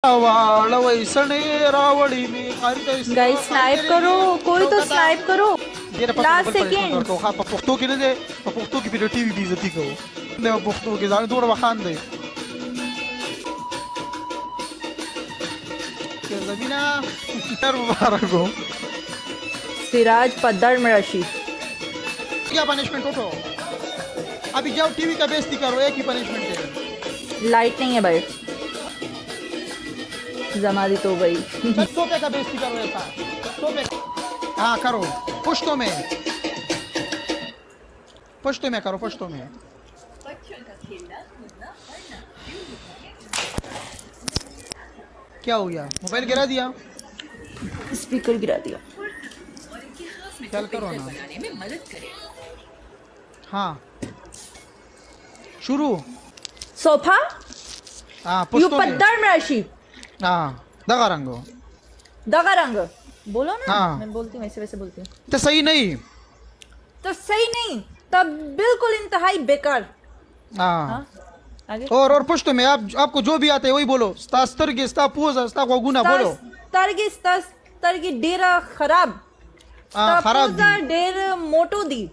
Guys snipe करो, कोई तो स्नाइप करो। लास्ट सेकंड को हाँ पपुख्तो की नहीं पपुख्तो की फिर टीवी भी इज्जत को ने पपुख्तो के जाने दूर वखान दे क्या ज़मीना डर मुबारक हो सिराज पद्दर मराशी। क्या पनिशमेंट उठो अभी जाओ टीवी का बेइज्जती करो, एक ही पनिशमेंट है। लाइट नहीं है भाई, जमादी तो भाई सोफे का बेइज्जती करो ऐसा सोफे हाँ करो पुश्तों में करो पुश्तों में। क्या हो गया? मोबाइल गिरा दिया, स्पीकर गिरा दिया। क्या करो ना हाँ शुरू सोफा हाँ यू पद्दर मराशी हाँ दगा रंग बोलो ना हाँ। मैं बोलती हूँ वैसे बोलती हूँ तो सही नहीं तब बिल्कुल इंतहाई बेकार। हाँ हाँ आगे और पुश्तो में आपको जो भी आता है वही बोलो। स्तास्तरगी स्तापूजा स्तागुना बोलो। तरगी डेरा खराब खराब डेर मोटो दी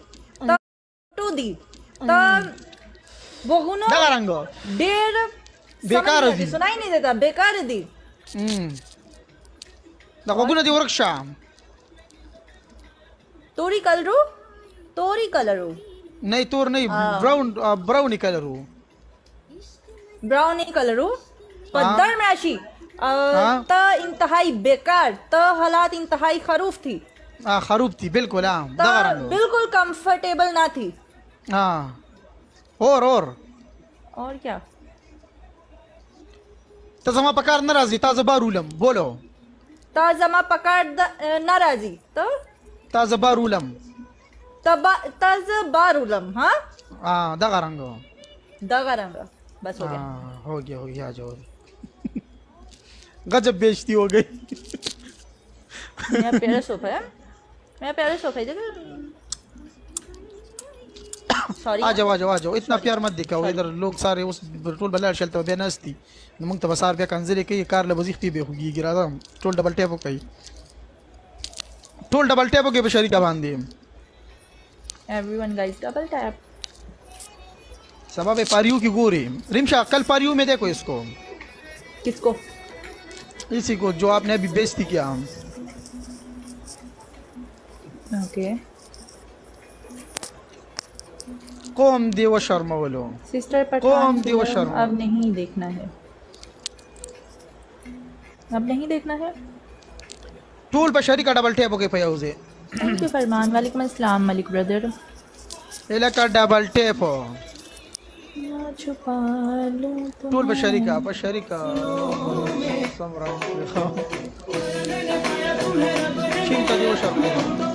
बोगुनो दगा रंग डेर बेकार दी सुनाई नहीं देता बेकार दी दगुना दी वर्कशा तोरी कलरू नहीं तोर नहीं ब्राउनी कलरू ब्राउनी कलरू पद्दर मराशी त इंतहाई बेकार त हालात इंतहाई खरूफ थी खरूब थी बिल्कुल हाँ दगा रंग बिल्कुल कंफर्टेबल ना थी हाँ और क्या तजमा पकार नाराजी ताजा बारूलम बोलो ताजमा पकार नाराजी तो ताजा बारूलम बारूलम हाँ दगा रंग बस हो गया हो गया आ जाओ गजब बेइज्जती हो गई। मेरा प्यारा सोफा है सॉरी आ जाओ इतना प्यार मत दिखाओ इधर लोग सारे उस टोल बल्ला चलते बेनस्ती नमक तबसार बे कंजरे के कार लबजीफ्ती बे होगी गिरा टोल डबल टैप हो गई टोल डबल टैप हो गए बशरी का बांध दिए एवरीवन गाइस डबल टैप सबब पारियों की गोरी रिमशा कल पारियों में देखो इसको किसको इसी को जो आपने अभी बेइज्जती किया ओके कौम देव शर्मा बोलो सिस्टर कौम देव शर्मा अब नहीं देखना है टूल पर शरी का डबल टैप हो गए फयाउजे थैंक यू फरमान वालेकुम अस्सलाम मलिक ब्रदर एला का डबल टैप हो छुपा लूं टूल पर शरी का समरा शिंता देव शर्मा